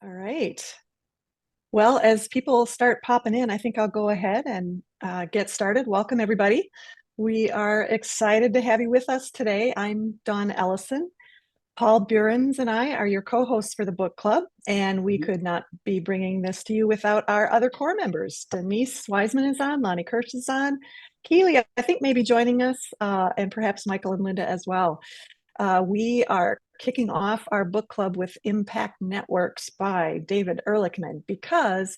All right. Well, as people start popping in, I think I'll go ahead and get started. Welcome, everybody. We are excited to have you with us today. I'm Dawn Ellison. Paul Burens and I are your co-hosts for the book club, and we could not be bringing this to you without our other core members. Denise Wiseman is on, Lonnie Kirsch is on, Keely, I think, maybe joining us, and perhaps Michael and Linda as well. We are kicking off our book club with Impact Networks by David Ehrlichman because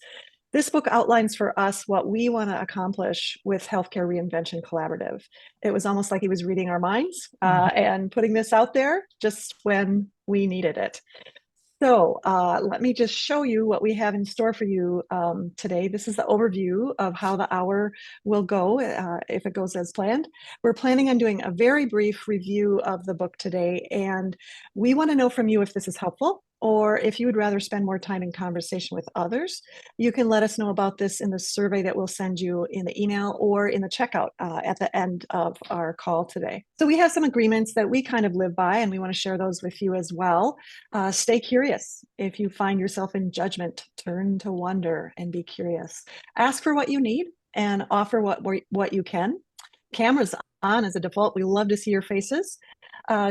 this book outlines for us what we want to accomplish with Healthcare Reinvention Collaborative. It was almost like he was reading our minds and putting this out there just when we needed it. So let me just show you what we have in store for you today. This is the overview of how the hour will go if it goes as planned. We're planning on doing a very brief review of the book today, and we want to know from you if this is helpful or if you would rather spend more time in conversation with others. You can let us know about this in the survey that we'll send you in the email or in the checkout at the end of our call today. So we have some agreements that we kind of live by, and we want to share those with you as well. Stay curious. If you find yourself in judgment, turn to wonder and be curious. Ask for what you need and offer what you can. Cameras on as a default. We love to see your faces.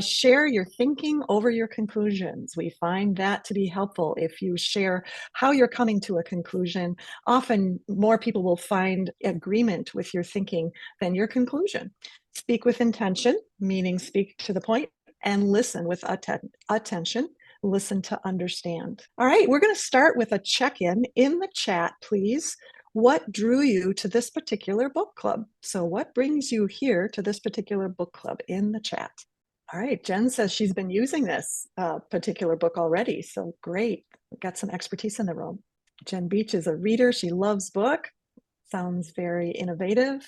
Share your thinking over your conclusions. We find that to be helpful. If you share how you're coming to a conclusion, often more people will find agreement with your thinking than your conclusion. Speak with intention, meaning speak to the point, and listen with attention. Listen to understand. All right, we're going to start with a check-in in the chat, please. What drew you to this particular book club? So what brings you here to this particular book club in the chat? All right, Jen says she's been using this particular book already. So great, we've got some expertise in the room. Jen Beach is a reader. She loves book. Sounds very innovative.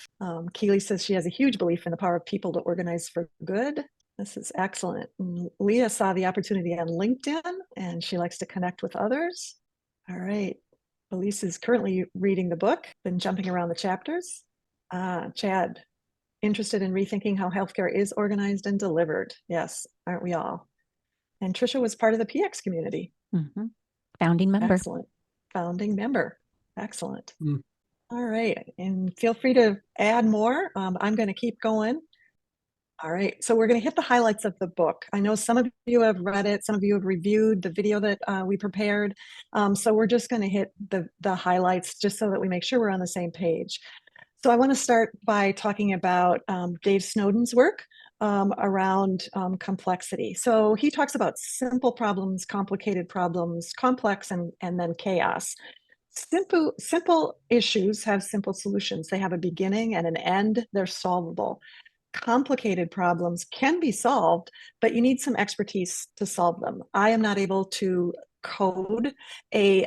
Keely says she has a huge belief in the power of people to organize for good. This is excellent. Leah saw the opportunity on LinkedIn and she likes to connect with others. All right. Elise is currently reading the book, been jumping around the chapters. Chad, interested in rethinking how healthcare is organized and delivered. Yes, aren't we all? And Trisha was part of the PX community. Founding member. Excellent. Founding member. Excellent. All right. And feel free to add more. I'm going to keep going. All right, so we're going to hit the highlights of the book. I know some of you have read it, some of you have reviewed the video that we prepared. So we're just going to hit the highlights just so that we make sure we're on the same page. So I want to start by talking about Dave Snowden's work around complexity. So he talks about simple problems, complicated problems, complex, and then chaos. Simple issues have simple solutions. They have a beginning and an end. They're solvable. Complicated problems can be solved, but you need some expertise to solve them. I am not able to code a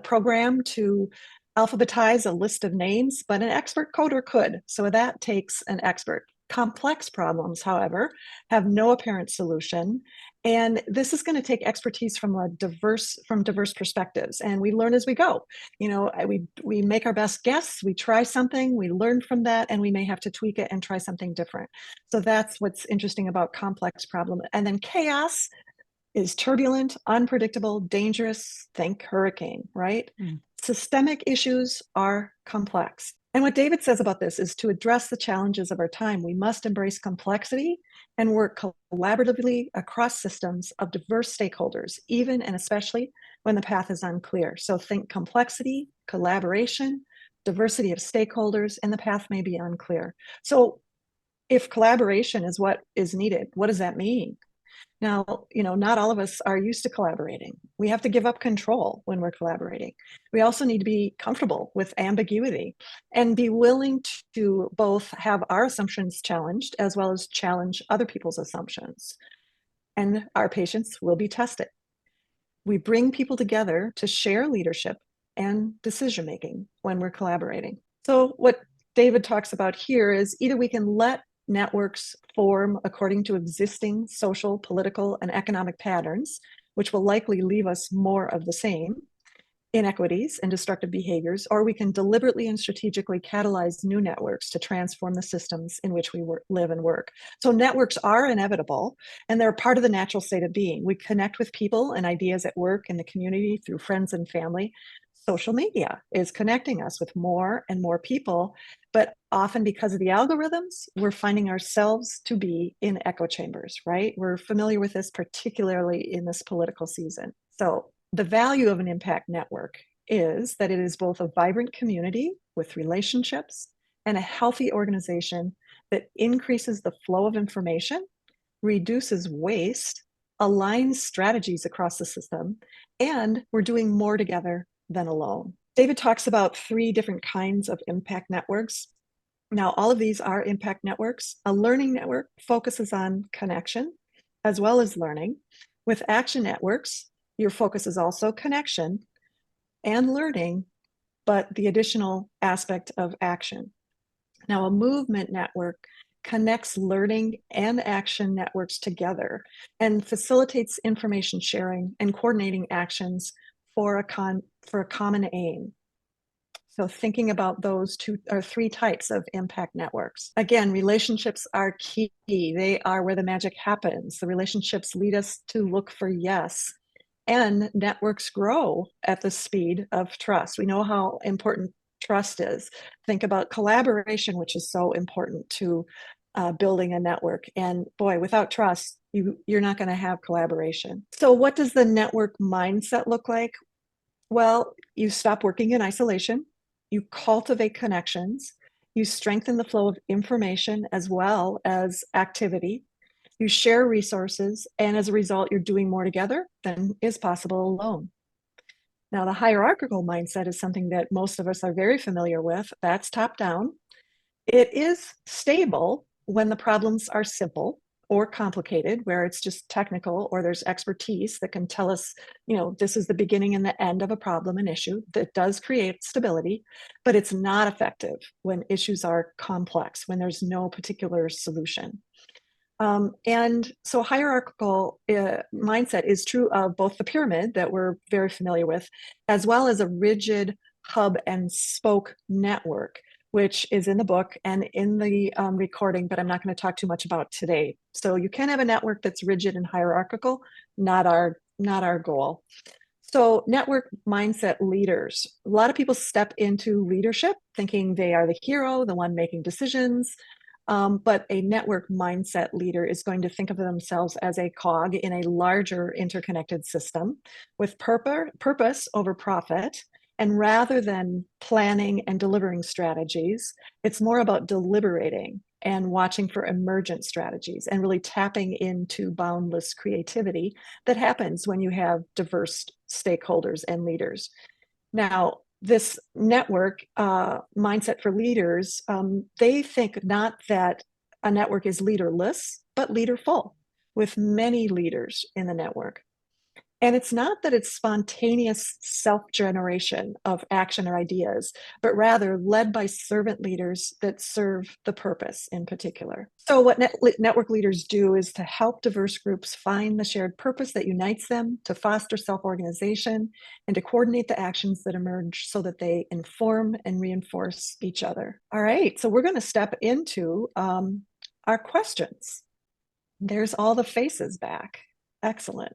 program to alphabetize a list of names, but an expert coder could. So that takes an expert. Complex problems, however, have no apparent solution. And this is going to take expertise from diverse perspectives. And we learn as we go. You know, we make our best guess, we try something, we learn from that, and we may have to tweak it and try something different. So that's what's interesting about complex problem. And then chaos is turbulent, unpredictable, dangerous. Think hurricane, right? Systemic issues are complex. And what David says about this is to address the challenges of our time, we must embrace complexity and work collaboratively across systems of diverse stakeholders, even and especially when the path is unclear. So think complexity, collaboration, diversity of stakeholders, and the path may be unclear. So if collaboration is what is needed, what does that mean? Now, not all of us are used to collaborating. We have to give up control when we're collaborating. We also need to be comfortable with ambiguity and be willing to both have our assumptions challenged as well as challenge other people's assumptions. And our patience will be tested. We bring people together to share leadership and decision-making when we're collaborating. So what David talks about here is either we can let networks form according to existing social, political, and economic patterns, which will likely leave us more of the same. inequities and destructive behaviors, or we can deliberately and strategically catalyze new networks to transform the systems in which we live and work. So networks are inevitable, and they're part of the natural state of being. We connect with people and ideas at work, in the community, through friends and family. Social media is connecting us with more and more people, but often because of the algorithms, we're finding ourselves to be in echo chambers, right? We're familiar with this, particularly in this political season. So the value of an impact network is that it is both a vibrant community with relationships and a healthy organization that increases the flow of information, reduces waste, aligns strategies across the system, and we're doing more together than alone. David talks about 3 different kinds of impact networks. Now, all of these are impact networks. A learning network focuses on connection as well as learning. With action networks, your focus is also connection and learning, but the additional aspect of action. Now, a movement network connects learning and action networks together and facilitates information sharing and coordinating actions for a common aim. So thinking about those 2 or 3 types of impact networks. Again, relationships are key. They are where the magic happens. The relationships lead us to look for yes. And networks grow at the speed of trust. We know how important trust is. Think about collaboration, which is so important to building a network. And boy, without trust, you're not going to have collaboration. So what does the network mindset look like? Well, you stop working in isolation. You cultivate connections. You strengthen the flow of information as well as activity. You share resources, and as a result, you're doing more together than is possible alone. Now, the hierarchical mindset is something that most of us are very familiar with. That's top down. It is stable when the problems are simple or complicated, where it's just technical or there's expertise that can tell us, this is the beginning and the end of a problem, an issue. That does create stability, but it's not effective when issues are complex, when there's no particular solution. And so hierarchical mindset is true of both the pyramid that we're very familiar with, as well as a rigid hub and spoke network, which is in the book and in the recording, but I'm not going to talk too much about today. So you can have a network that's rigid and hierarchical, not our goal. So network mindset leaders. A lot of people step into leadership thinking they are the hero, the one making decisions. But a network mindset leader is going to think of themselves as a cog in a larger interconnected system with purpose over profit. And rather than planning and delivering strategies, it's more about deliberating and watching for emergent strategies and really tapping into boundless creativity that happens when you have diverse stakeholders and leaders. Now, this network mindset for leaders, they think not that a network is leaderless, but leaderful, with many leaders in the network. And it's not that it's spontaneous self-generation of action or ideas, but rather led by servant leaders that serve the purpose in particular. So what network leaders do is to help diverse groups find the shared purpose that unites them, to foster self-organization, and to coordinate the actions that emerge so that they inform and reinforce each other. All right, so we're going to step into our questions. There's all the faces back. Excellent.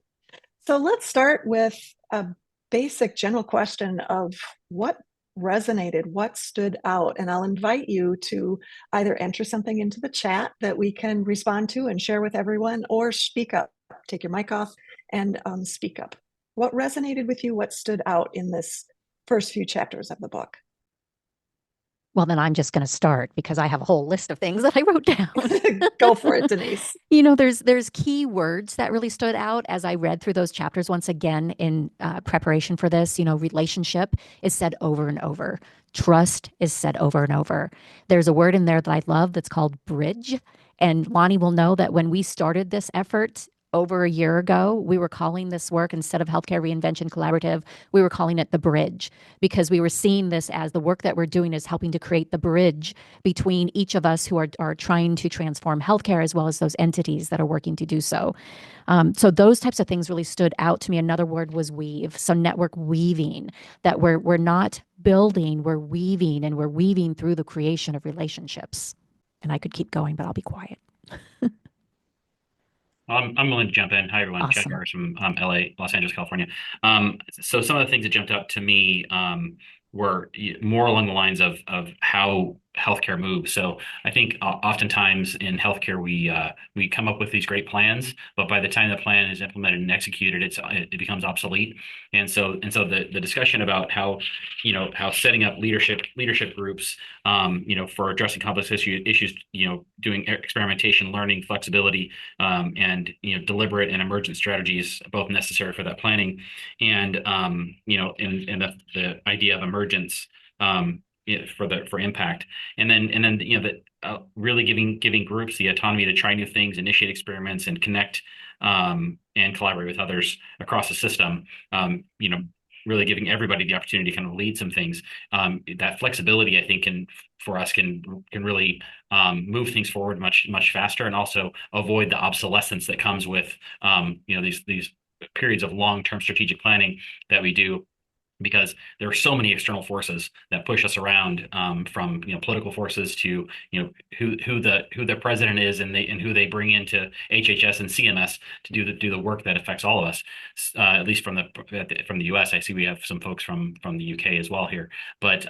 So let's start with a basic general question of what resonated, what stood out. And I'll invite you to either enter something into the chat that we can respond to and share with everyone, or speak up, take your mic off and speak up. What resonated with you? What stood out in this first few chapters of the book? Well, then I'm just going to start because I have a whole list of things that I wrote down. Go for it, Denise. There's key words that really stood out as I read through those chapters once again in preparation for this. Relationship is said over and over. Trust is said over and over. There's a word in there that I love that's called bridge. And Lonnie will know that when we started this effort, over a year ago, we were calling this work, instead of Healthcare Reinvention Collaborative, we were calling it the bridge, because we were seeing this as the work that we're doing is helping to create the bridge between each of us who are trying to transform healthcare, as well as those entities that are working to do so. So those types of things really stood out to me. Another word was weave. So network weaving, that we're not building, we're weaving, and we're weaving through the creation of relationships. And I could keep going, but I'll be quiet. I'm willing to jump in. Hi, everyone. Chad Awesome. Harris from LA, Los Angeles, California. So some of the things that jumped out to me were more along the lines of how healthcare moves. So I think oftentimes in healthcare we come up with these great plans, but by the time the plan is implemented and executed, it becomes obsolete. And so the discussion about how setting up leadership groups for addressing complex issues, doing experimentation, learning, flexibility, and deliberate and emergent strategies, both necessary for that planning, and and the idea of emergence for impact, and then that really giving groups the autonomy to try new things, initiate experiments, and connect and collaborate with others across the system. Really giving everybody the opportunity to kind of lead some things. That flexibility, I think, can really move things forward much faster, and also avoid the obsolescence that comes with these periods of long-term strategic planning that we do, because there are so many external forces that push us around, from political forces to who the president is, and who they bring into HHS and CMS to do the work that affects all of us. At least from the U.S., I see we have some folks from the U.K. as well here, but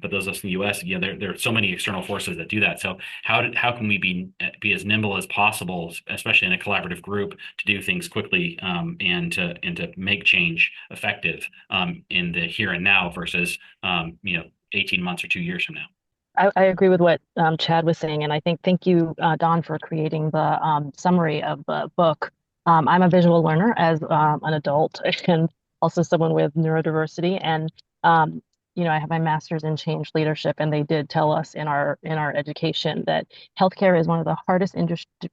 those of us in the U.S., there are so many external forces that do that. So how can we be as nimble as possible, especially in a collaborative group, to do things quickly, and to make change effective in the here and now versus 18 months or 2 years from now. I agree with what Chad was saying, and I think thank you, Don, for creating the summary of the book. I'm a visual learner as an adult, and also someone with neurodiversity, and I have my master's in change leadership, and they did tell us in our education that healthcare is one of the hardest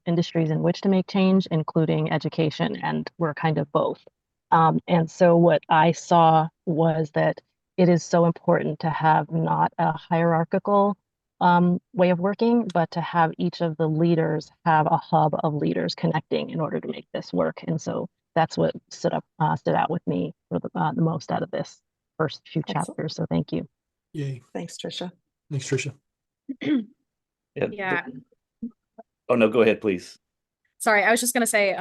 industries in which to make change, including education, and we're kind of both. And so what I saw was that it is so important to have not a hierarchical way of working, but to have each of the leaders have a hub of leaders connecting in order to make this work. And so that's what stood out with me for the most out of this first few Excellent. chapters. So thank you. Yay. Thanks, Tricia. Thanks, Tricia. Yeah. Oh, no, go ahead, please. Sorry, I was just gonna say,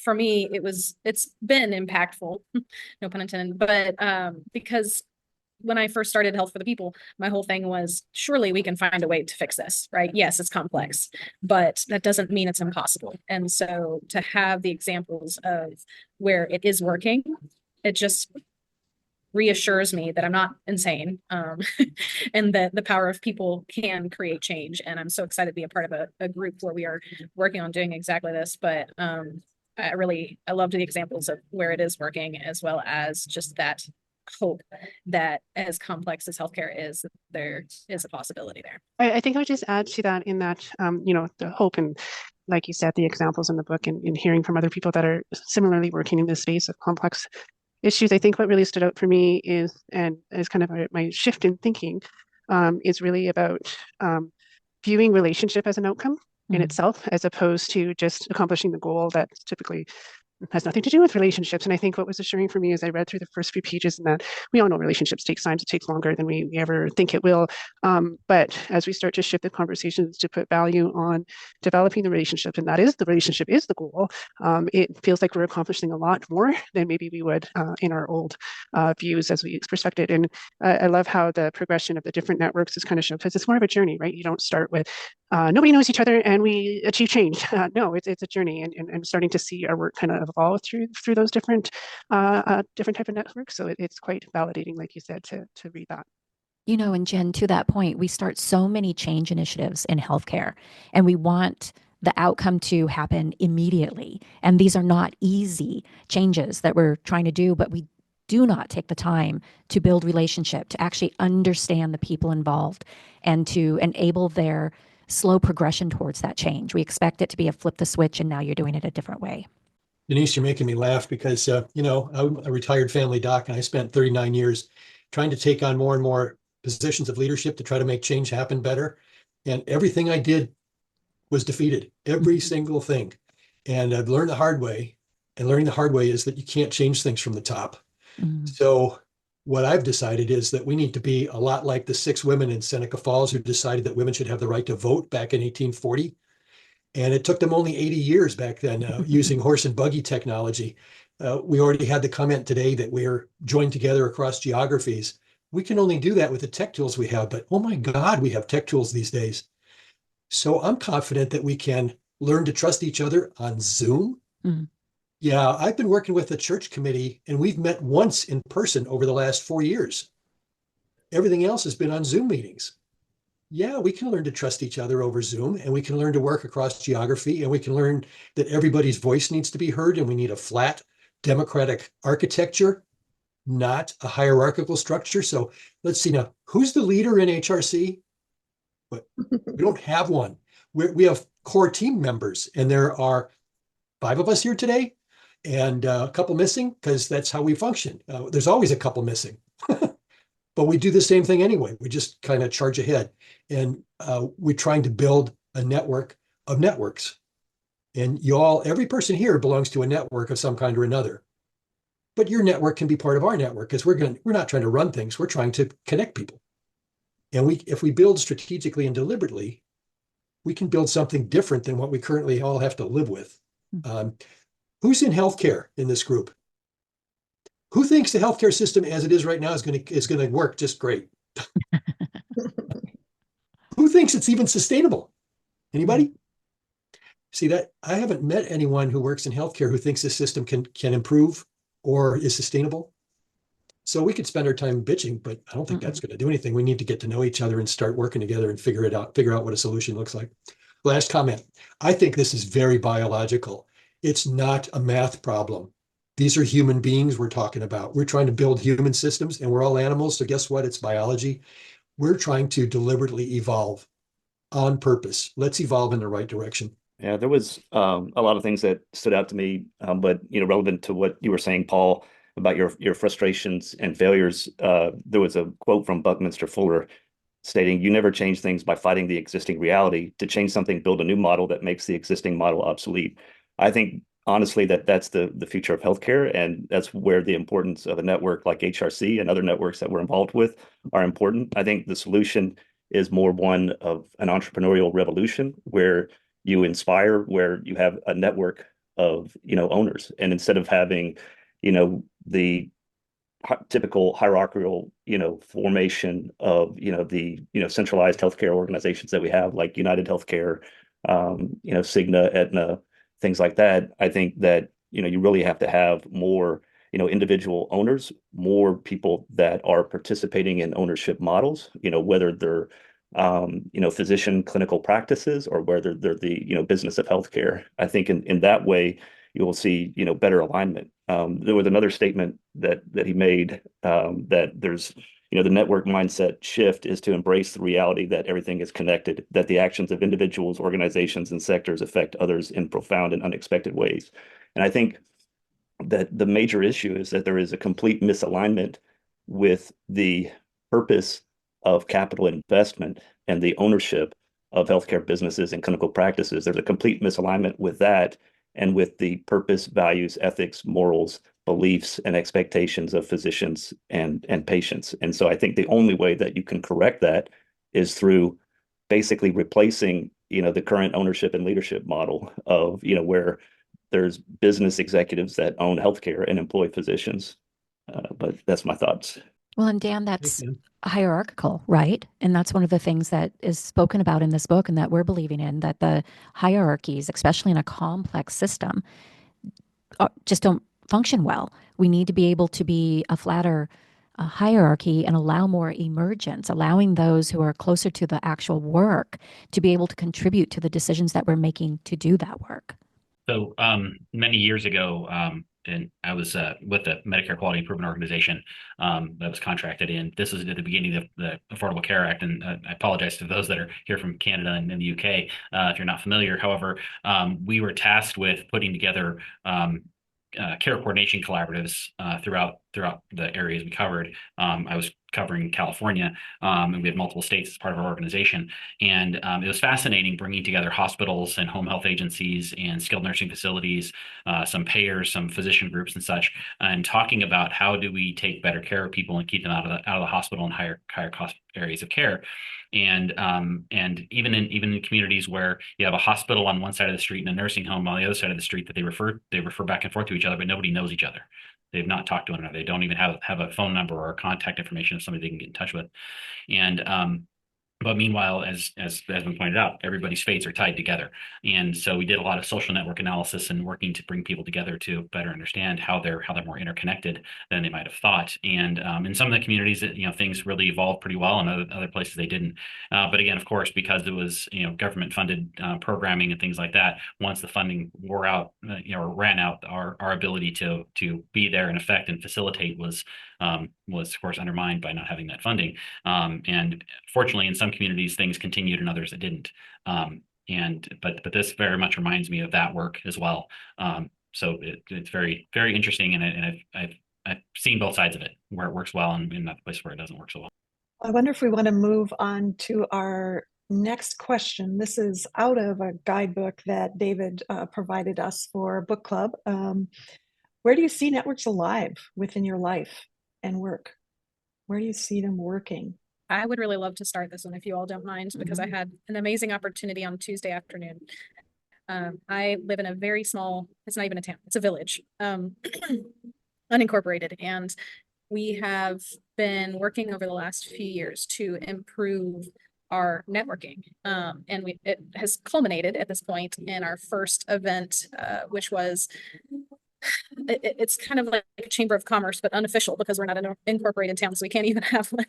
for me, it's been impactful, no pun intended, but because when I first started Health for the People, my whole thing was, surely we can find a way to fix this, right? Yes, it's complex, but that doesn't mean it's impossible. And so to have the examples of where it is working, it just reassures me that I'm not insane, and that the power of people can create change. And I'm so excited to be a part of a group where we are working on doing exactly this. But I loved the examples of where it is working, as well as just that hope that as complex as healthcare is, there is a possibility there. I think I would just add to that, in that, the hope, and like you said, the examples in the book, and hearing from other people that are similarly working in this space of complex issues. I think what really stood out for me is kind of my shift in thinking, is really about viewing relationship as an outcome in itself, as opposed to just accomplishing the goal that typically has nothing to do with relationships. And I think what was assuring for me as I read through the first few pages, and that we all know relationships take time, it takes longer than we ever think it will. But as we start to shift the conversations to put value on developing the relationship, and that is the relationship is the goal, it feels like we're accomplishing a lot more than maybe we would in our old views as we perspected. And I love how the progression of the different networks is kind of shown, because it's more of a journey, right? You don't start with nobody knows each other and we achieve change. No, it's a journey, and starting to see our work kind of evolve through those different type of networks. So it's quite validating, like you said, to read that. And Jen, to that point, we start so many change initiatives in healthcare, and we want the outcome to happen immediately. And these are not easy changes that we're trying to do, but we do not take the time to build relationship, to actually understand the people involved, and to enable their slow progression towards that change. We expect it to be a flip the switch, and now you're doing it a different way. Denise, you're making me laugh because, I'm a retired family doc and I spent 39 years trying to take on more and more positions of leadership to try to make change happen better. And everything I did was defeated, every single thing. And I've learned the hard way. And learning the hard way is that you can't change things from the top. Mm. So what I've decided is that we need to be a lot like the 6 women in Seneca Falls who decided that women should have the right to vote back in 1840. And it took them only 80 years back then using horse and buggy technology. We already had the comment today that we're joined together across geographies. We can only do that with the tech tools we have, but oh my God, we have tech tools these days. So I'm confident that we can learn to trust each other on Zoom. Mm. Yeah, I've been working with the church committee and we've met once in person over the last 4 years. Everything else has been on Zoom meetings. Yeah, we can learn to trust each other over Zoom and we can learn to work across geography and we can learn that everybody's voice needs to be heard and we need a flat democratic architecture, not a hierarchical structure. So let's see now, who's the leader in HRC? But we don't have one. We have core team members and there are 5 of us here today and a couple missing because that's how we function. There's always a couple missing. But we do the same thing anyway. We just kind of charge ahead. And we're trying to build a network of networks. And every person here belongs to a network of some kind or another. But your network can be part of our network because we're not trying to run things. We're trying to connect people. And if we build strategically and deliberately, we can build something different than what we currently all have to live with. Who's in healthcare in this group? Who thinks the healthcare system as it is right now is going to work just great? Who thinks it's even sustainable? Anybody? See that I haven't met anyone who works in healthcare who thinks the system can improve or is sustainable. So we could spend our time bitching, but I don't think that's going to do anything. We need to get to know each other and start working together and figure out what a solution looks like. Last comment. I think this is very biological. It's not a math problem. These are human beings we're talking about. We're trying to build human systems and we're all animals. So guess what? It's biology. We're trying to deliberately evolve on purpose. Let's evolve in the right direction. Yeah, there was a lot of things that stood out to me, but relevant to what you were saying, Paul, about your frustrations and failures. There was a quote from Buckminster Fuller stating, "You never change things by fighting the existing reality. To change something, build a new model that makes the existing model obsolete." I think honestly that's the future of healthcare, and that's where the importance of a network like HRC and other networks that we're involved with are important. I think the solution is more one of an entrepreneurial revolution where you inspire, where you have a network of owners, and instead of having the typical hierarchical formation of the centralized healthcare organizations that we have, like United Healthcare, Cigna, Aetna, things like that. I think that you really have to have more individual owners, more people that are participating in ownership models, whether they're physician clinical practices or whether they're the business of healthcare. I think in that way you will see better alignment. There was another statement that he made, that there's the network mindset shift is to embrace the reality that everything is connected, that the actions of individuals, organizations, and sectors affect others in profound and unexpected ways. And I think that the major issue is that there is a complete misalignment with the purpose of capital investment and the ownership of healthcare businesses and clinical practices. There's a complete misalignment with that and with the purpose, values, ethics, morals, beliefs, and expectations of physicians and patients. And so I think the only way that you can correct that is through basically replacing, the current ownership and leadership model of, where there's business executives that own healthcare and employ physicians. But that's my thoughts. Well, and Dan, that's hierarchical, right? And that's one of the things that is spoken about in this book and that we're believing in, that the hierarchies, especially in a complex system, just don't function well. We need to be able to be a flatter hierarchy and allow more emergence, allowing those who are closer to the actual work to be able to contribute to the decisions that we're making to do that work. So many years ago, and I was with the Medicare Quality Improvement Organization that was contracted in. This was at the beginning of the Affordable Care Act, and I apologize to those that are here from Canada and in the UK if you're not familiar. However, we were tasked with putting together care coordination collaboratives throughout the areas we covered. I was covering California, and we had multiple states as part of our organization. And it was fascinating bringing together hospitals and home health agencies and skilled nursing facilities, some payers, some physician groups and such, and talking about how do we take better care of people and keep them out of the hospital and higher cost areas of care. And even in communities where you have a hospital on one side of the street and a nursing home on the other side of the street that they refer back and forth to each other, but nobody knows each other. They've not talked to one another. They don't even have a phone number or contact information of somebody they can get in touch with. And but meanwhile, as has been pointed out, everybody's fates are tied together. And so we did a lot of social network analysis and working to bring people together to better understand how they're more interconnected than they might have thought. And in some of the communities, things really evolved pretty well, and other places they didn't. But again, of course, because it was government funded programming and things like that, once the funding wore out, or ran out, our ability to be there in effect and facilitate was of course undermined by not having that funding. And fortunately, in some communities, things continued, and others that didn't. But this very much reminds me of that work as well. So it's very, very interesting, and I've seen both sides of it, where it works well and in that place where it doesn't work so well. I wonder if we want to move on to our next question. This is out of a guidebook that David provided us for book club. Where do you see networks alive within your life and work? Where do you see them working? I would really love to start this one if you all don't mind, because I had an amazing opportunity on Tuesday afternoon. I live in a very small, it's not even a town, it's a village, unincorporated. And we have been working over the last few years to improve our networking. And it has culminated at this point in our first event, which was, it's kind of like a chamber of commerce, but unofficial, because we're not an incorporated town, so we can't even have one.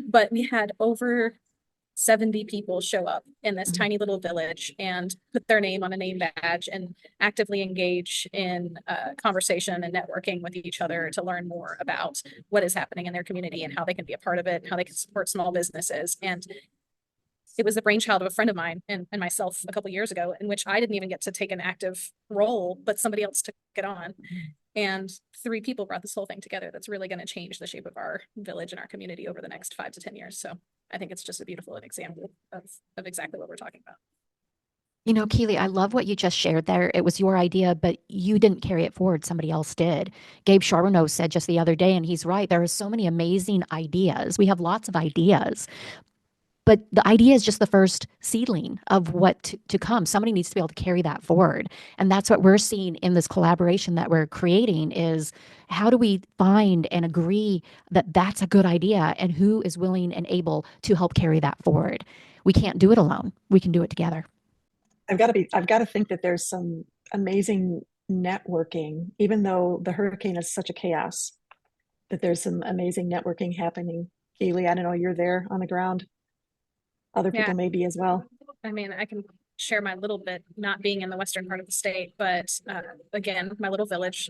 But we had over 70 people show up in this tiny little village and put their name on a name badge and actively engage in conversation and networking with each other to learn more about what is happening in their community and how they can be a part of it, how they can support small businesses. And it was the brainchild of a friend of mine and myself a couple of years ago, in which I didn't even get to take an active role, but somebody else took it on. And 3 people brought this whole thing together that's really going to change the shape of our village and our community over the next 5 to 10 years. So I think it's just a beautiful example of exactly what we're talking about. Keely, I love what you just shared there. It was your idea, but you didn't carry it forward. Somebody else did. Gabe Charbonneau said just the other day, and he's right, there are so many amazing ideas. We have lots of ideas, but the idea is just the first seedling of what to come. Somebody needs to be able to carry that forward. And that's what we're seeing in this collaboration that we're creating is how do we find and agree that that's a good idea and who is willing and able to help carry that forward. We can't do it alone. We can do it together. I've got to think that there's some amazing networking, even though the hurricane is such a chaos, that there's some amazing networking happening. Keely, I don't know, you're there on the ground. Other people may be as well. I mean, I can share my little bit, not being in the western part of the state, but again, my little village,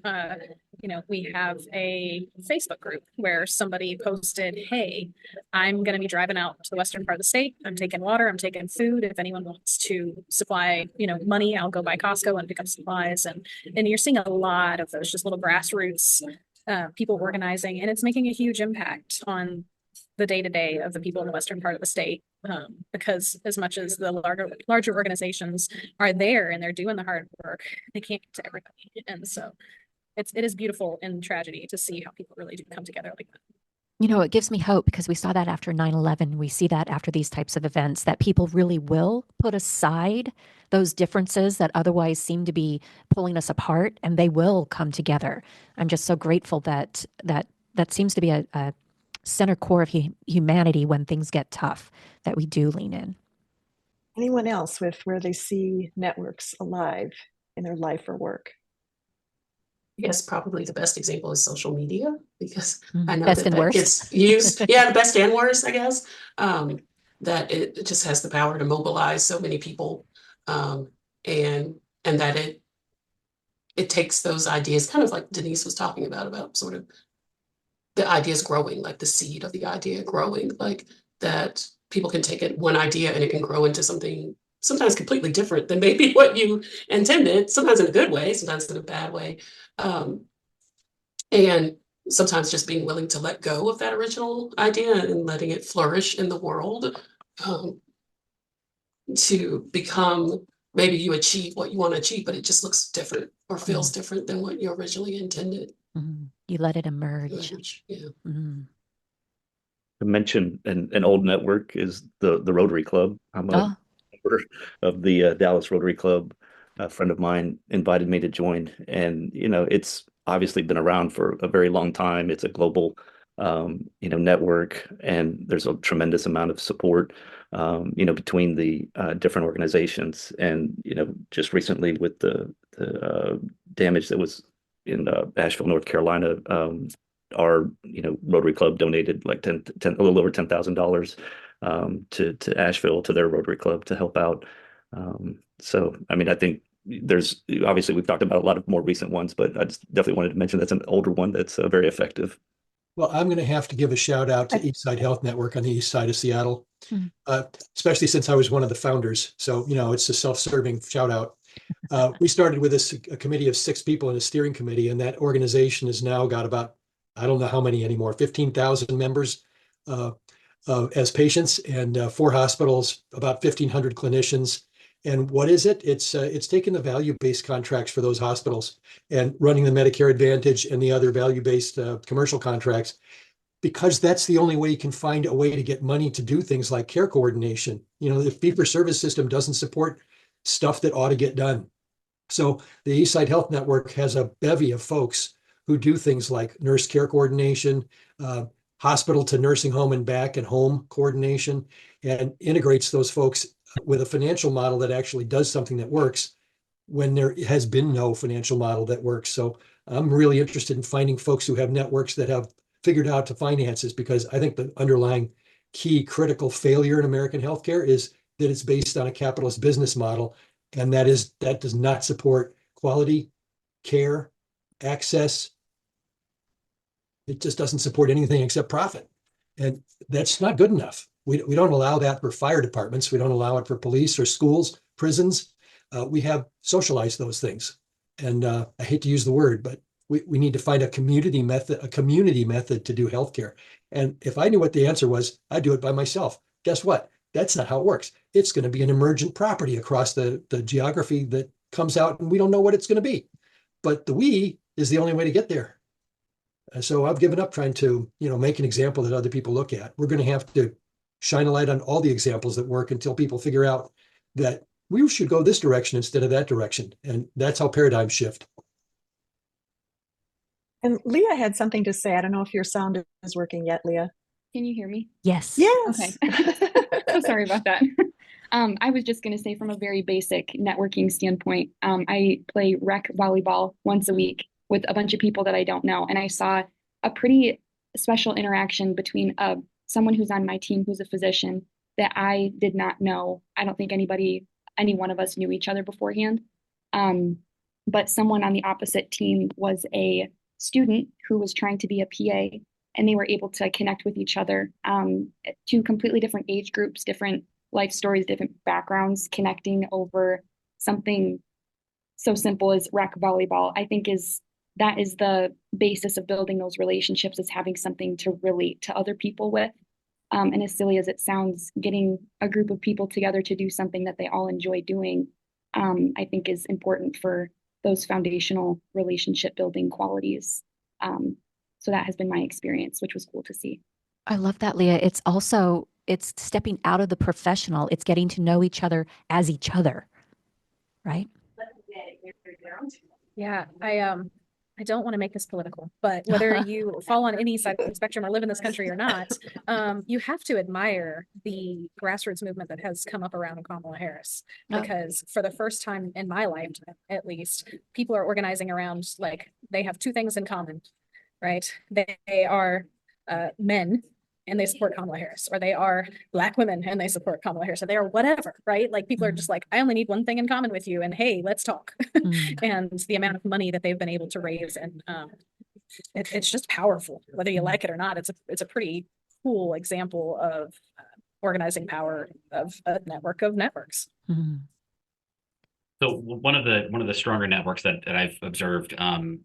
we have a Facebook group where somebody posted, hey, I'm going to be driving out to the western part of the state. I'm taking water, I'm taking food. If anyone wants to supply, money, I'll go by Costco and pick up supplies. And you're seeing a lot of those just little grassroots people organizing, and it's making a huge impact on the day-to-day of the people in the western part of the state, because as much as the larger organizations are there and they're doing the hard work, they can't get to everybody. And so it is beautiful in tragedy to see how people really do come together like that. It gives me hope because we saw that after 9/11. We see that after these types of events, that people really will put aside those differences that otherwise seem to be pulling us apart, and they will come together. I'm just so grateful that seems to be a center core of humanity when things get tough, that we do lean in. Anyone else with where they see networks alive in their life or work? Yes, probably the best example is social media, because I know best and worst. Gets used. Yeah, the best and worst, I guess. That it just has the power to mobilize so many people, and that it takes those ideas, kind of like Denise was talking about sort of the ideas growing, like the seed of the idea growing, like that people can take it one idea and it can grow into something sometimes completely different than maybe what you intended, sometimes in a good way, sometimes in a bad way. And sometimes just being willing to let go of that original idea and letting it flourish in the world, to become, maybe you achieve what you want to achieve, but it just looks different or feels different than what you originally intended. You let it emerge. Yeah. To mention an old network is the Rotary Club. I'm a member of the Dallas Rotary Club. A friend of mine invited me to join, and it's obviously been around for a very long time. It's a global network, and there's a tremendous amount of support between the different organizations. And just recently with the damage that was in Asheville, North Carolina, our Rotary Club donated like a little over $10,000 to Asheville, to their Rotary Club, to help out. So I mean, I think there's obviously, we've talked about a lot of more recent ones, but I just definitely wanted to mention that's an older one that's very effective. Well, I'm going to have to give a shout out to Eastside Health Network on the east side of Seattle, especially since I was one of the founders. So, it's a self-serving shout out. We started with a committee of 6 people in a steering committee, and that organization has now got about, I don't know how many anymore, 15,000 members as patients, and 4 hospitals, about 1,500 clinicians. And what is it? It's taking the value-based contracts for those hospitals and running the Medicare Advantage and the other value-based commercial contracts, because that's the only way you can find a way to get money to do things like care coordination. The fee-for-service system doesn't support stuff that ought to get done. So the Eastside Health Network has a bevy of folks who do things like nurse care coordination, hospital to nursing home and back and home coordination, and integrates those folks with a financial model that actually does something that works when there has been no financial model that works. So I'm really interested in finding folks who have networks that have figured out the finances, because I think the underlying key critical failure in American healthcare is that it's based on a capitalist business model, and that does not support quality, care, access. It just doesn't support anything except profit. And that's not good enough. We don't allow that for fire departments. We don't allow it for police or schools, prisons. We have socialized those things. And I hate to use the word, but we need to find a community method to do healthcare. And if I knew what the answer was, I'd do it by myself. Guess what? That's not how it works. It's going to be an emergent property across the geography that comes out, and we don't know what it's going to be. But the we is the only way to get there. So I've given up trying to, make an example that other people look at. We're going to have to shine a light on all the examples that work until people figure out that we should go this direction instead of that direction. And that's how paradigms shift. And Leah had something to say. I don't know if your sound is working yet, Leah. Can you hear me? Yes. Yes. Okay. So sorry about that. I was just going to say, from a very basic networking standpoint, I play rec volleyball once a week with a bunch of people that I don't know. And I saw a pretty special interaction between someone who's on my team who's a physician that I did not know. I don't think any one of us knew each other beforehand. But someone on the opposite team was a student who was trying to be a PA, and they were able to connect with each other. 2 completely different age groups, different life stories, different backgrounds, connecting over something so simple as rec volleyball. I think that is the basis of building those relationships, is having something to relate to other people with. And as silly as it sounds, getting a group of people together to do something that they all enjoy doing, I think is important for those foundational relationship building qualities. So that has been my experience, which was cool to see. I love that, Leah. It's stepping out of the professional. It's getting to know each other as each other, right? Yeah, I don't want to make this political, but whether you fall on any side of the spectrum or live in this country or not, you have to admire the grassroots movement that has come up around Kamala Harris, because for the first time in my lifetime, at least, people are organizing around, like, they have 2 things in common, right? They are men and they support Kamala Harris, or they are Black women and they support Kamala Harris, or they are whatever, right? Like, people are just like, I only need one thing in common with you, and hey, let's talk. And the amount of money that they've been able to raise, and it's just powerful, whether you like it or not. It's a pretty cool example of organizing power of a network of networks. Mhm. So one of the stronger networks that I've observed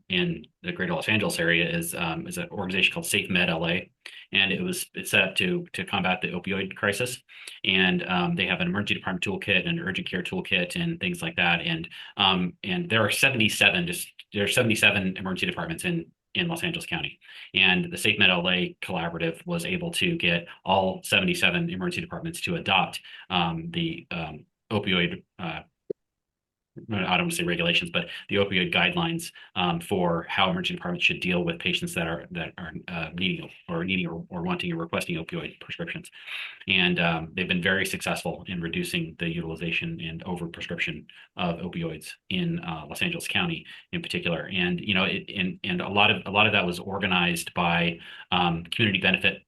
in the Greater Los Angeles area is an organization called Safe Med LA, and it's set up to combat the opioid crisis, and they have an emergency department toolkit and an urgent care toolkit and things like that, and there are 77 emergency departments in Los Angeles County, and the Safe Med LA collaborative was able to get all 77 emergency departments to adopt the opioid. I don't want to say regulations, but the opioid guidelines for how emergency departments should deal with patients that are needing or wanting or requesting opioid prescriptions. And they've been very successful in reducing the utilization and overprescription of opioids in Los Angeles County in particular. And and a lot of that was organized by community benefit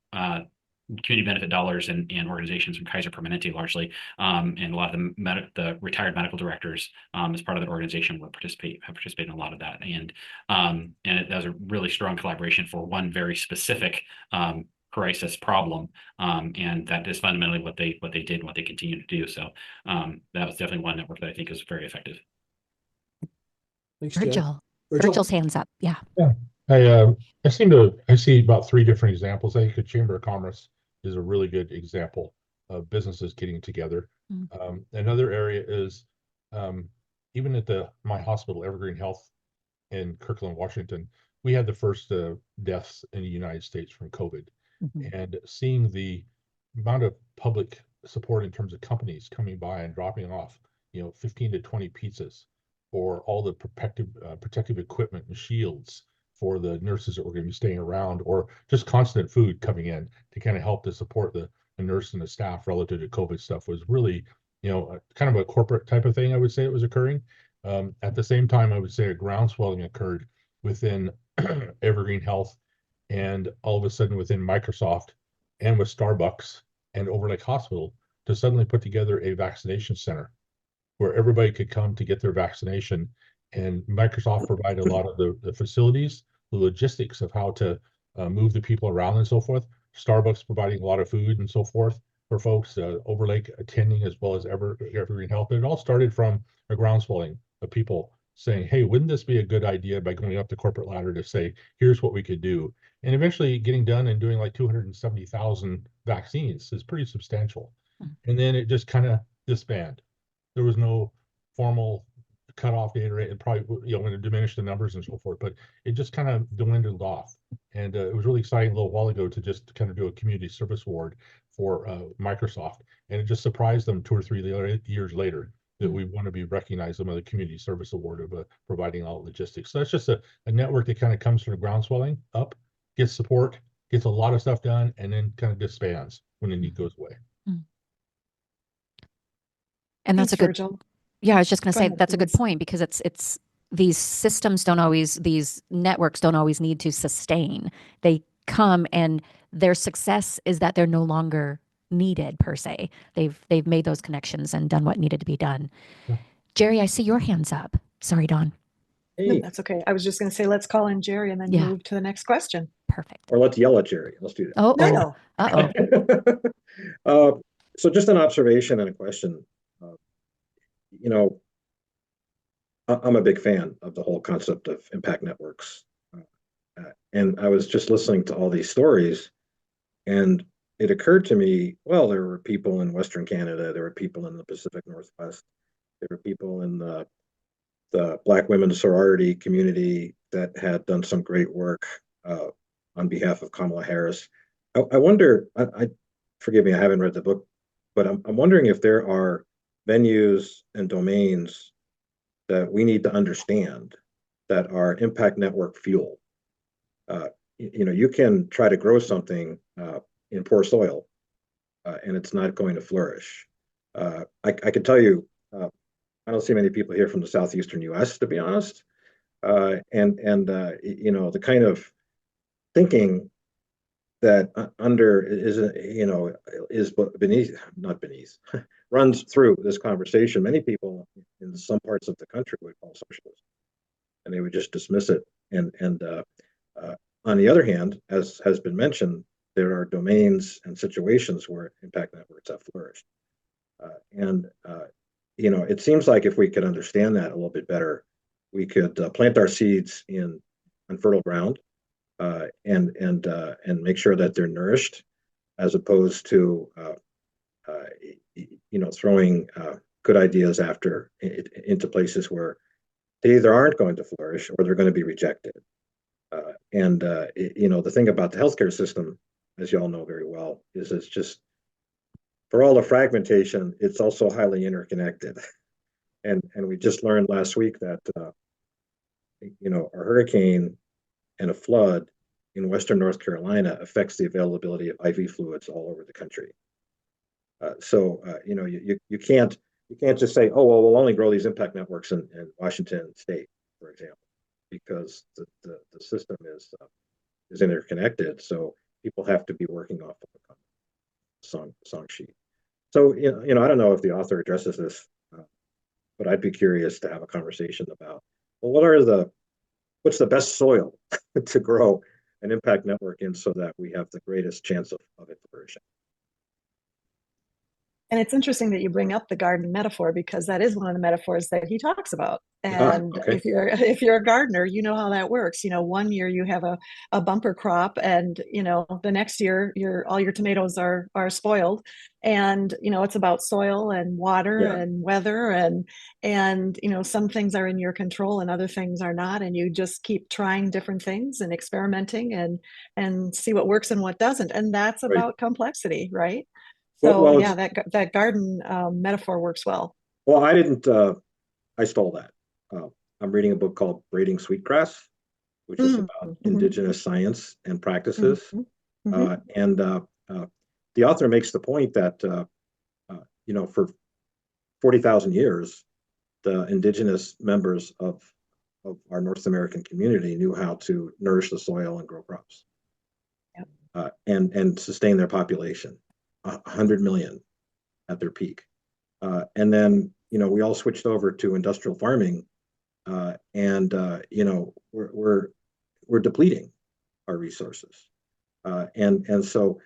dollars and organizations from Kaiser Permanente largely, and a lot of the retired medical directors as part of that organization have participated in a lot of that, and that was a really strong collaboration for one very specific crisis problem, and that is fundamentally what they did and what they continue to do. So that was definitely one network that I think is very effective. Thanks, Jen. Virgil. Virgil? Virgil's hands up. Yeah. Yeah. I see about 3 different examples. I think the Chamber of Commerce is a really good example of businesses getting together. Another area is even at my hospital, Evergreen Health in Kirkland, Washington, we had the first deaths in the United States from COVID. And seeing the amount of public support in terms of companies coming by and dropping off, 15 to 20 pizzas, or all the protective equipment and shields for the nurses that were going to be staying around, or just constant food coming in to kind of help to support the nurse and the staff relative to COVID stuff, was really, kind of a corporate type of thing, I would say it was occurring. At the same time, I would say a groundswelling occurred within Evergreen Health, and all of a sudden within Microsoft and with Starbucks and Overlake Hospital, to suddenly put together a vaccination center where everybody could come to get their vaccination. And Microsoft provided a lot of the facilities, the logistics of how to move the people around and so forth. Starbucks providing a lot of food and so forth for folks, Overlake attending, as well as Evergreen Health. But it all started from a groundswelling of people saying, hey, wouldn't this be a good idea, by going up the corporate ladder, to say, here's what we could do? And eventually getting done and doing like 270,000 vaccines is pretty substantial. And then it just kind of disbanded. There was no formal cutoff date, or it probably going to diminish the numbers and so forth, but it just kind of dwindled off. And it was really exciting a little while ago to just kind of do a community service award for Microsoft, and it just surprised them 2 or 3 years later that we want to be recognized with the community service award of providing all logistics. So that's just a network that kind of comes from the groundswelling up, gets support, gets a lot of stuff done, and then kind of disbands when the need goes away. And that's Thanks, a good, Virgil. yeah, I was just going to Go say ahead, that's a good please. point, because it's these systems don't always, these networks don't always need to sustain. They come, and their success is that they're no longer needed per se. They've made those connections and done what needed to be done. Yeah. Jerry, I see your hands up. Sorry, Don. No, that's okay. I was just going to say, let's call in Jerry and then Yeah. move to the next question. Perfect. Or let's yell at Jerry. Let's do that. Oh, No, no. uh-oh. So just an observation and a question. I'm a big fan of the whole concept of impact networks. And I was just listening to all these stories, and it occurred to me, well, there were people in Western Canada, there were people in the Pacific Northwest, there were people in the Black women's sorority community that had done some great work on behalf of Kamala Harris. I wonder, forgive me, I haven't read the book, but I'm wondering if there are venues and domains that we need to understand that are impact network fuel. You can try to grow something in poor soil, and it's not going to flourish. I can tell you, I don't see many people here from the southeastern U.S., to be honest, and the kind of thinking that is beneath runs through this conversation. Many people in some parts of the country would call socialism, and they would just dismiss it. And on the other hand, as has been mentioned, there are domains and situations where impact networks have flourished. It seems like if we could understand that a little bit better, we could plant our seeds on fertile ground and make sure that they're nourished, as opposed to throwing good ideas into places where they either aren't going to flourish or they're going to be rejected. The thing about the healthcare system, as you all know very well, is it's just, for all the fragmentation, it's also highly interconnected. And we just learned last week that a hurricane and a flood in Western North Carolina affects the availability of IV fluids all over the country. You can't just say, oh well, we'll only grow these impact networks in Washington State, for example, because the system is interconnected. So people have to be working off of a song sheet. So I don't know if the author addresses this, but I'd be curious to have a conversation about, well, what's the best soil to grow an impact network in so that we have the greatest chance of it flourishing. And it's interesting that you bring up the garden metaphor, because that is one of the metaphors that he talks about. And okay. if you're a gardener, you know how that works. One year you have a bumper crop, and the next year all your tomatoes are spoiled. And it's about soil and water and weather, and some things are in your control and other things are not, and you just keep trying different things and experimenting and see what works and what doesn't. And that's about complexity, right? So that garden metaphor works well. Well, I didn't. I stole that. I'm reading a book called Braiding Sweetgrass, which is about indigenous science and practices. And the author makes the point that for 40,000 years, the indigenous members of our North American community knew how to nourish the soil and grow crops, and sustain their population. 100 million at their peak. And then, we all switched over to industrial farming, and we're depleting our resources. And so,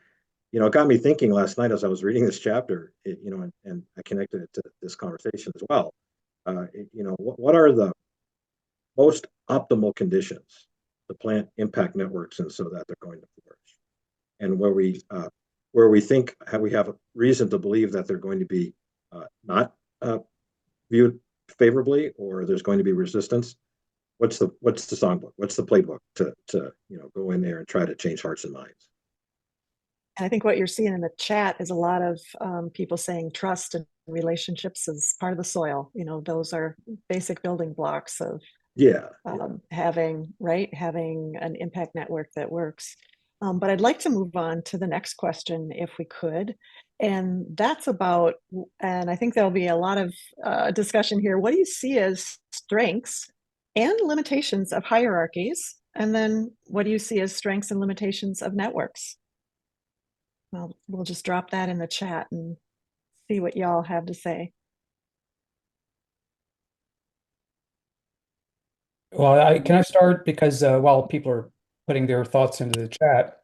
it got me thinking last night as I was reading this chapter, and I connected it to this conversation as well. What are the most optimal conditions to plant impact networks in so that they're going to flourish? And where we think we have a reason to believe that they're going to be not viewed favorably, or there's going to be resistance. What's the songbook? What's the playbook to go in there and try to change hearts and minds? And I think what you're seeing in the chat is a lot of people saying trust and relationships is part of the soil. Those are basic building blocks of having an impact network that works. But I'd like to move on to the next question, if we could. And that's about, and I think there'll be a lot of discussion here. What do you see as strengths and limitations of hierarchies? And then what do you see as strengths and limitations of networks? Well, we'll just drop that in the chat and see what y'all have to say. Well, can I start? Because while people are putting their thoughts into the chat,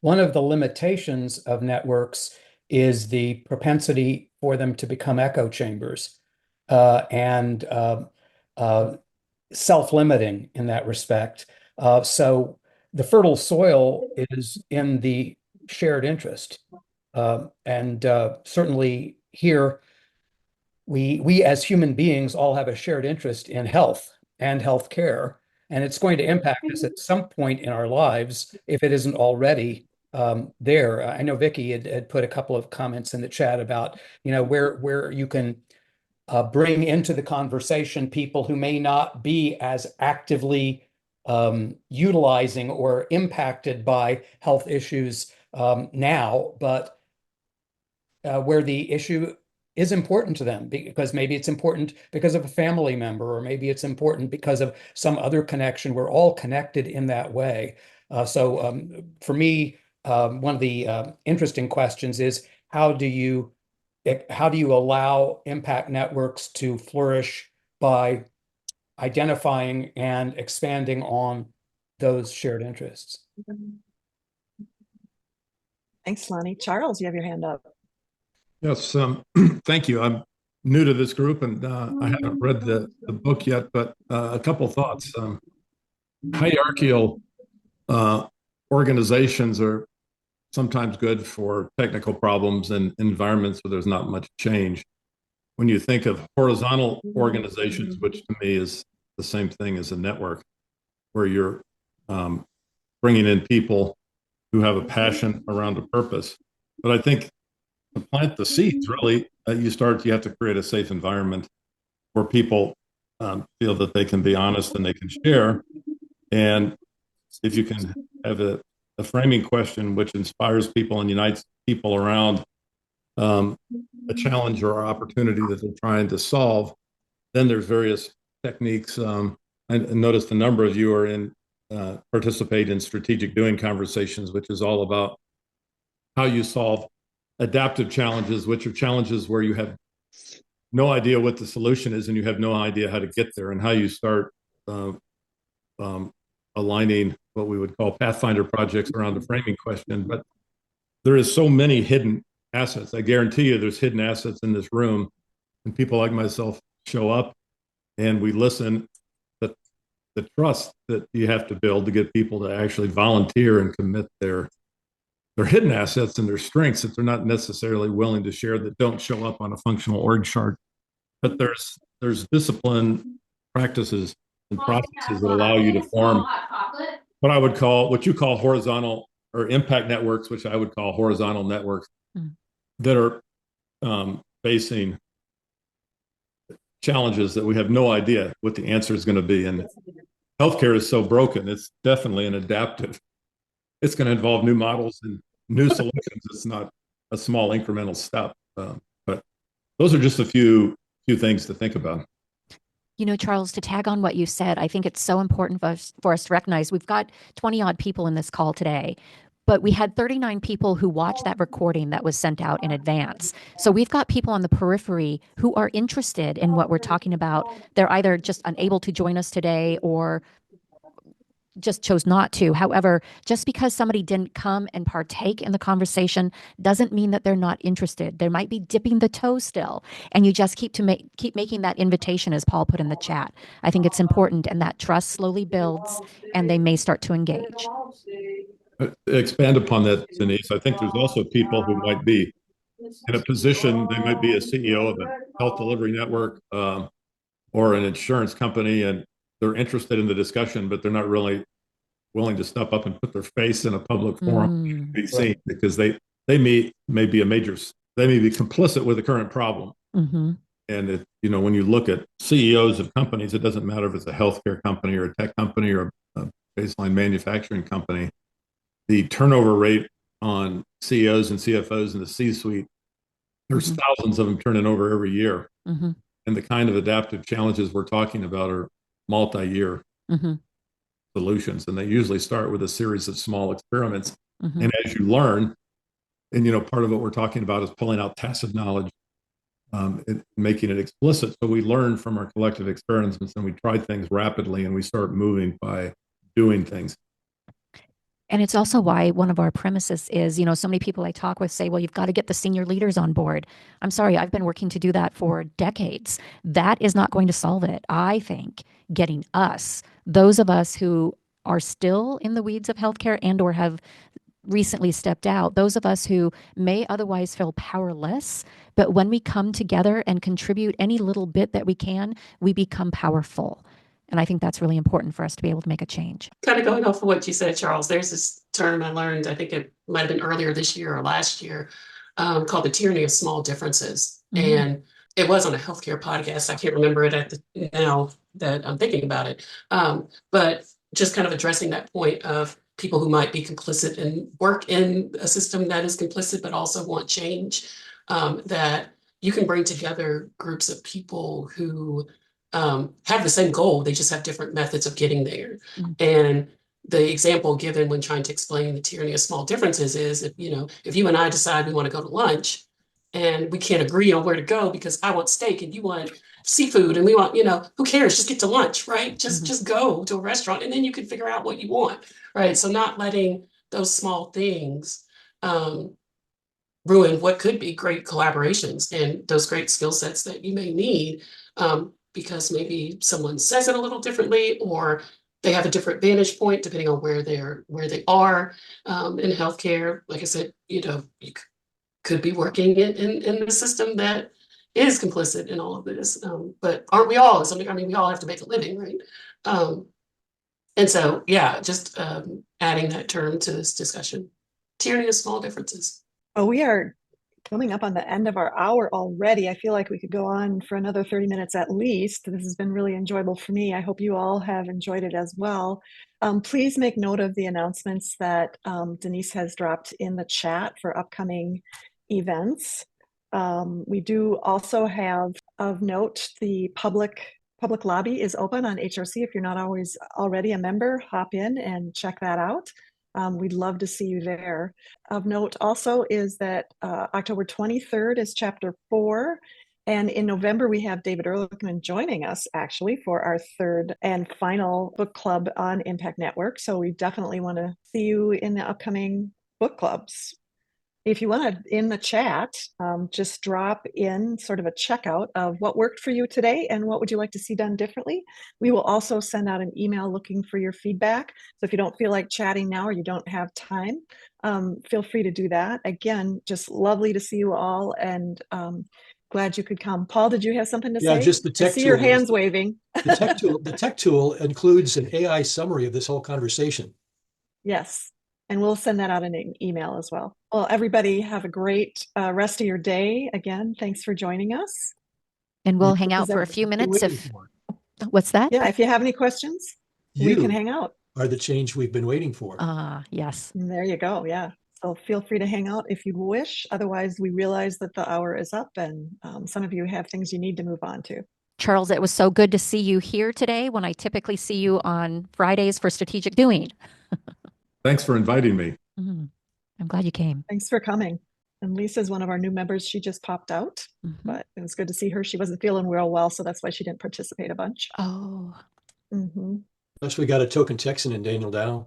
one of the limitations of networks is the propensity for them to become echo chambers and self-limiting in that respect. So the fertile soil is in the shared interest. And certainly here, we as human beings all have a shared interest in health and healthcare, and it's going to impact us at some point in our lives if it isn't already there. I know Vicki had put a couple of comments in the chat about where you can bring into the conversation people who may not be as actively utilizing or impacted by health issues now, but where the issue is important to them, because maybe it's important because of a family member, or maybe it's important because of some other connection. We're all connected in that way. So for me, one of the interesting questions is how do you allow impact networks to flourish by identifying and expanding on those shared interests? Thanks, Lonnie. Charles, you have your hand up. Yes, thank you. I'm new to this group and I haven't read the book yet, but a couple thoughts. Hierarchical organizations are sometimes good for technical problems and environments where there's not much change. When you think of horizontal organizations, which to me is the same thing as a network, where you're bringing in people who have a passion around a purpose. But I think to plant the seeds, really, you have to create a safe environment where people feel that they can be honest and they can share. And if you can have a framing question which inspires people and unites people around a challenge or opportunity that they're trying to solve, then there's various techniques. I noticed a number of you are in participate in strategic doing conversations, which is all about how you solve adaptive challenges, which are challenges where you have no idea what the solution is and you have no idea how to get there, and how you start aligning what we would call pathfinder projects around the framing question. But there is so many hidden assets. I guarantee you there's hidden assets in this room, and people like myself show up and we listen. But the trust that you have to build to get people to actually volunteer and commit their hidden assets and their strengths that they're not necessarily willing to share, that don't show up on a functional org chart. But there's discipline, practices, and processes that allow you to form what you call horizontal or impact networks, which I would call horizontal networks that are facing challenges that we have no idea what the answer is going to be. And healthcare is so broken, it's definitely an adaptive. It's going to involve new models and new solutions. It's not a small incremental step. But those are just a few things to think about. You know, Charles, to tag on what you said, I think it's so important for us to recognize we've got 20 odd people in this call today, but we had 39 people who watched that recording that was sent out in advance. So we've got people on the periphery who are interested in what we're talking about. They're either just unable to join us today or just chose not to. However, just because somebody didn't come and partake in the conversation doesn't mean that they're not interested. They might be dipping the toe still, and you just keep making that invitation, as Paul put in the chat. I think it's important, and that trust slowly builds, and they may start to engage. Expand upon that, Denise. I think there's also people who might be in a position, they might be a CEO of a health delivery network or an insurance company, and they're interested in the discussion, but they're not really willing to step up and put their face in a public forum to be seen, because they may be complicit with the current problem. And when you look at CEOs of companies, it doesn't matter if it's a healthcare company or a tech company or a baseline manufacturing company. The turnover rate on CEOs and CFOs in the C-suite, there's thousands of them turning over every year. And the kind of adaptive challenges we're talking about are multi-year solutions, and they usually start with a series of small experiments. And as you learn, and part of what we're talking about is pulling out tacit knowledge, making it explicit, so we learn from our collective experiments, and we try things rapidly, and we start moving by doing things. And it's also why one of our premises is, so many people I talk with say, well, you've got to get the senior leaders on board. I'm sorry, I've been working to do that for decades. That is not going to solve it. I think getting us, those of us who are still in the weeds of healthcare and or have recently stepped out, those of us who may otherwise feel powerless, but when we come together and contribute any little bit that we can, we become powerful. And I think that's really important for us to be able to make a change. Kind of going off of what you said, Charles, there's this term I learned, I think it might have been earlier this year or last year, called the tyranny of small differences. And it was on a healthcare podcast. I can't remember it now that I'm thinking about it. But just kind of addressing that point of people who might be complicit and work in a system that is complicit, but also want change, that you can bring together groups of people who have the same goal. They just have different methods of getting there. And the example given when trying to explain the tyranny of small differences is if you and I decide we want to go to lunch and we can't agree on where to go because I want steak and you want seafood and we want, who cares? Just get to lunch, right? Just go to a restaurant and then you can figure out what you want, right? So not letting those small things ruin what could be great collaborations and those great skill sets that you may need, because maybe someone says it a little differently, or they have a different vantage point depending on where they are in healthcare. Like I said, you could be working in the system that is complicit in all of this. But aren't we all? I mean, we all have to make a living, right? And so, yeah, just adding that term to this discussion. Tyranny of small differences. Oh, we are coming up on the end of our hour already. I feel like we could go on for another 30 minutes at least. This has been really enjoyable for me. I hope you all have enjoyed it as well. Please make note of the announcements that Denise has dropped in the chat for upcoming events. We do also have of note the public lobby is open on HRC. If you're not always already a member, hop in and check that out. We'd love to see you there. Of note also is that October 23rd is chapter 4. And in November, we have David Ehrlichman joining us actually for our third and final book club on Impact Network. So we definitely want to see you in the upcoming book clubs. If you want to, in the chat, just drop in sort of a checkout of what worked for you today and what would you like to see done differently. We will also send out an email looking for your feedback. So if you don't feel like chatting now or you don't have time, feel free to do that. Again, just lovely to see you all and glad you could come. Paul, did you have something to say? Yeah, just the tech I see tool. your hands waving. The tech tool includes an AI summary of this whole conversation. Yes. And we'll send that out in an email as well. Well, everybody have a great rest of your day. Again, thanks for joining us. And we'll hang out for a few minutes if, what's that? Yeah, if you have any questions, we can hang out. Are the change we've been waiting for. Yes. And there you go. Yeah. So feel free to hang out if you wish. Otherwise, we realize that the hour is up and some of you have things you need to move on to. Charles, it was so good to see you here today when I typically see you on Fridays for Strategic Doing. Thanks for inviting me. I'm glad you came. Thanks for coming. And Lisa's one of our new members. She just popped out, but it was good to see her. She wasn't feeling real well, so that's why she didn't participate a bunch. Oh. Plus, we got a token Texan in Daniel Dow.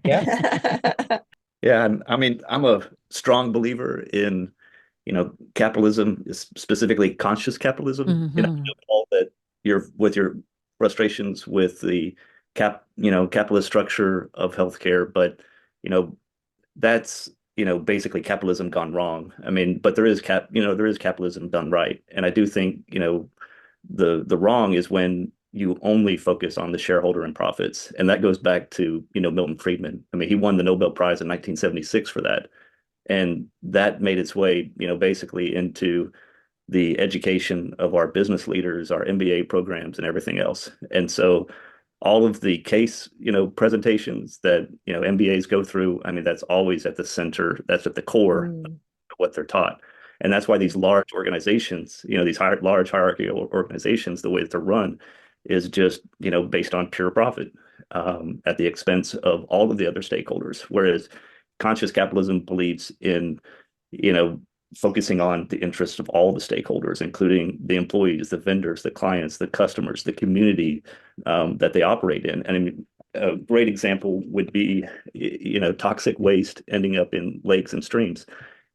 Yeah. And I mean, I'm a strong believer in, capitalism, specifically conscious capitalism. All that with your frustrations with the capitalist structure of healthcare, but that's basically capitalism gone wrong. I mean, but there is capitalism done right, and I do think the wrong is when you only focus on the shareholder and profits, and that goes back to Milton Friedman. I mean, he won the Nobel Prize in 1976 for that, and that made its way basically into the education of our business leaders, our MBA programs, and everything else. And so all of the case, presentations that, MBAs go through, I mean, that's always at the center, that's at the core of what they're taught. And that's why these large organizations, these large hierarchical organizations, the way that they're run is just, based on pure profit at the expense of all of the other stakeholders. Whereas conscious capitalism believes in, focusing on the interests of all the stakeholders, including the employees, the vendors, the clients, the customers, the community that they operate in. And I mean, a great example would be, toxic waste ending up in lakes and streams.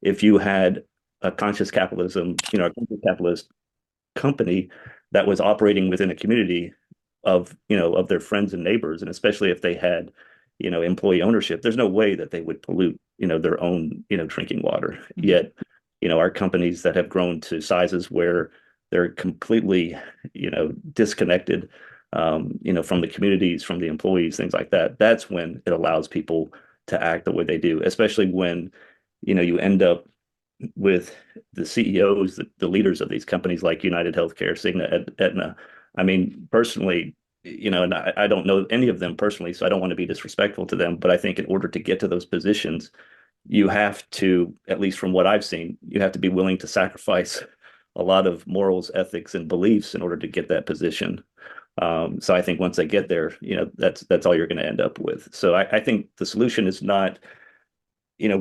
If you had a conscious capitalism, a capitalist company that was operating within a community of their friends and neighbors, and especially if they had, employee ownership, there's no way that they would pollute, their own, drinking water. Yet, our companies that have grown to sizes where they're completely, disconnected, from the communities, from the employees, things like that. That's when it allows people to act the way they do, especially when, you end up with the CEOs, the leaders of these companies like United Healthcare, Cigna, Aetna. I mean, personally, and I don't know any of them personally, so I don't want to be disrespectful to them, but I think in order to get to those positions, you have to, at least from what I've seen, you have to be willing to sacrifice a lot of morals, ethics, and beliefs in order to get that position. So I think once they get there, that's all you're going to end up with. So I think the solution is not,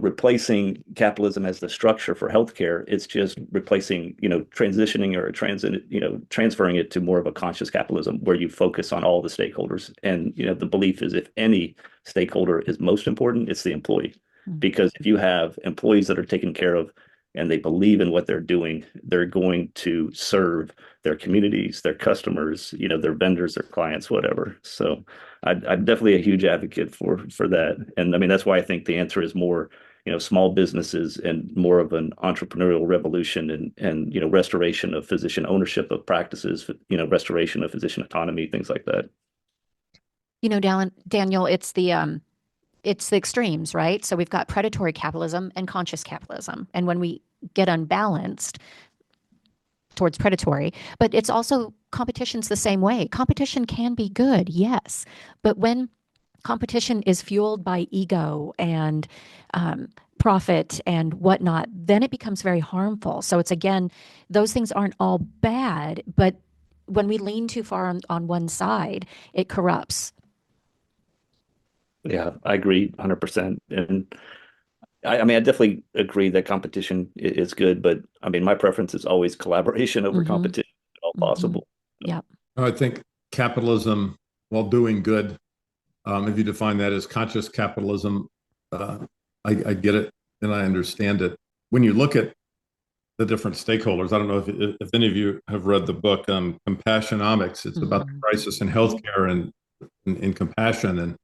replacing capitalism as the structure for healthcare. It's just replacing, transitioning or transferring it to more of a conscious capitalism where you focus on all the stakeholders. And, the belief is if any stakeholder is most important, it's the employee. Because if you have employees that are taken care of and they believe in what they're doing, they're going to serve their communities, their customers, their vendors, their clients, whatever. So I'm definitely a huge advocate for that. And I mean, that's why I think the answer is more, small businesses and more of an entrepreneurial revolution and restoration of physician ownership of practices, restoration of physician autonomy, things like that. Daniel, it's the extremes, right? So we've got predatory capitalism and conscious capitalism. And when we get unbalanced towards predatory, but it's also competition's the same way. Competition can be good, yes. But when competition is fueled by ego and profit and whatnot, then it becomes very harmful. So it's, again, those things aren't all bad, but when we lean too far on one side, it corrupts. Yeah, I agree 100%. And I mean, I definitely agree that competition is good, but I mean, my preference is always collaboration over competition, if at all possible. Yeah. I think capitalism, while doing good, if you define that as conscious capitalism, I get it and I understand it. When you look at the different stakeholders, I don't know if any of you have read the book Compassionomics. It's about the crisis in healthcare and in compassion. And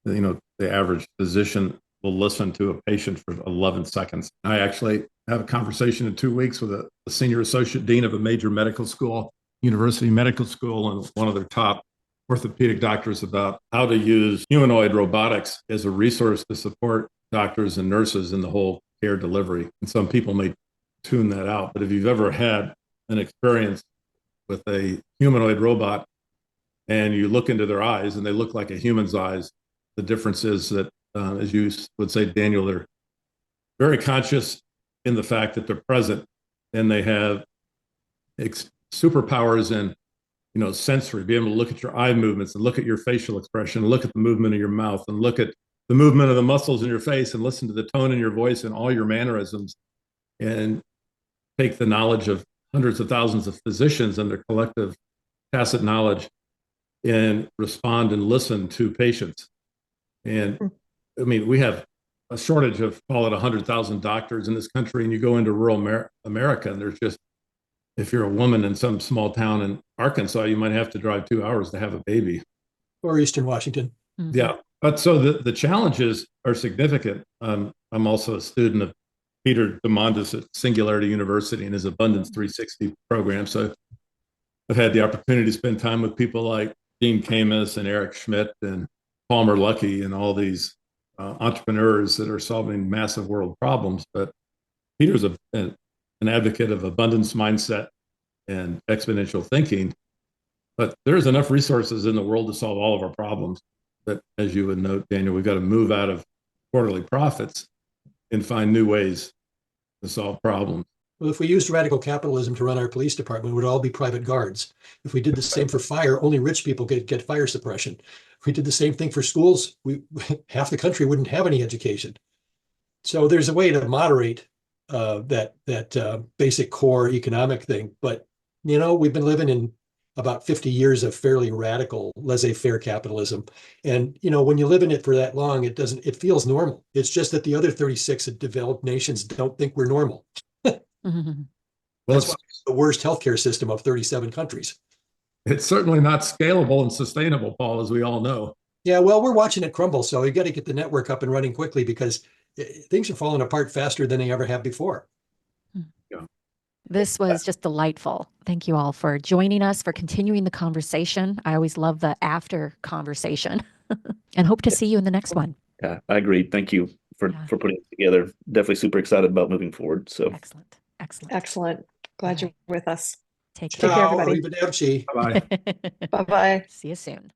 the average physician will listen to a patient for 11 seconds. I actually have a conversation in 2 weeks with a senior associate dean of a major medical school, University Medical School, and one of their top orthopedic doctors about how to use humanoid robotics as a resource to support doctors and nurses in the whole care delivery. And some people may tune that out, but if you've ever had an experience with a humanoid robot and you look into their eyes and they look like a human's eyes, the difference is that, as you would say, Daniel, they're very conscious in the fact that they're present and they have superpowers in, sensory, be able to look at your eye movements and look at your facial expression, look at the movement of your mouth and look at the movement of the muscles in your face and listen to the tone in your voice and all your mannerisms and take the knowledge of hundreds of thousands of physicians and their collective tacit knowledge and respond and listen to patients. And I mean, we have a shortage of, call it 100,000 doctors in this country, and you go into rural America, and there's just, if you're a woman in some small town in Arkansas, you might have to drive 2 hours to have a baby. Or Eastern Washington. Yeah. But so the challenges are significant. I'm also a student of Peter Diamandis at Singularity University and his Abundance 360 program. So I've had the opportunity to spend time with people like Dean Kamis and Eric Schmidt and Palmer Luckey and all these entrepreneurs that are solving massive world problems. But Peter's an advocate of abundance mindset and exponential thinking. But there's enough resources in the world to solve all of our problems. But as you would note, Daniel, we've got to move out of quarterly profits and find new ways to solve problems. Well, if we used radical capitalism to run our police department, it would all be private guards. If we did the same for fire, only rich people get fire suppression. If we did the same thing for schools, half the country wouldn't have any education. So there's a way to moderate that basic core economic thing. But, we've been living in about 50 years of fairly radical laissez-faire capitalism. And, when you live in it for that long, it feels normal. It's just that the other 36 developed nations don't think we're normal. Well, that's why it's the worst healthcare system of 37 countries. It's certainly not scalable and sustainable, Paul, as we all know. Yeah, well, we're watching it crumble. So you got to get the network up and running quickly because things are falling apart faster than they ever have before. Yeah. This was just delightful. Thank you all for joining us, for continuing the conversation. I always love the after conversation and hope to see you in the next one. Yeah, I agree. Thank you for putting it together. Definitely super excited about moving forward. So Excellent. Glad you're with us. Take care, everybody. Arrivederci. Bye-bye. Bye-bye. See you soon.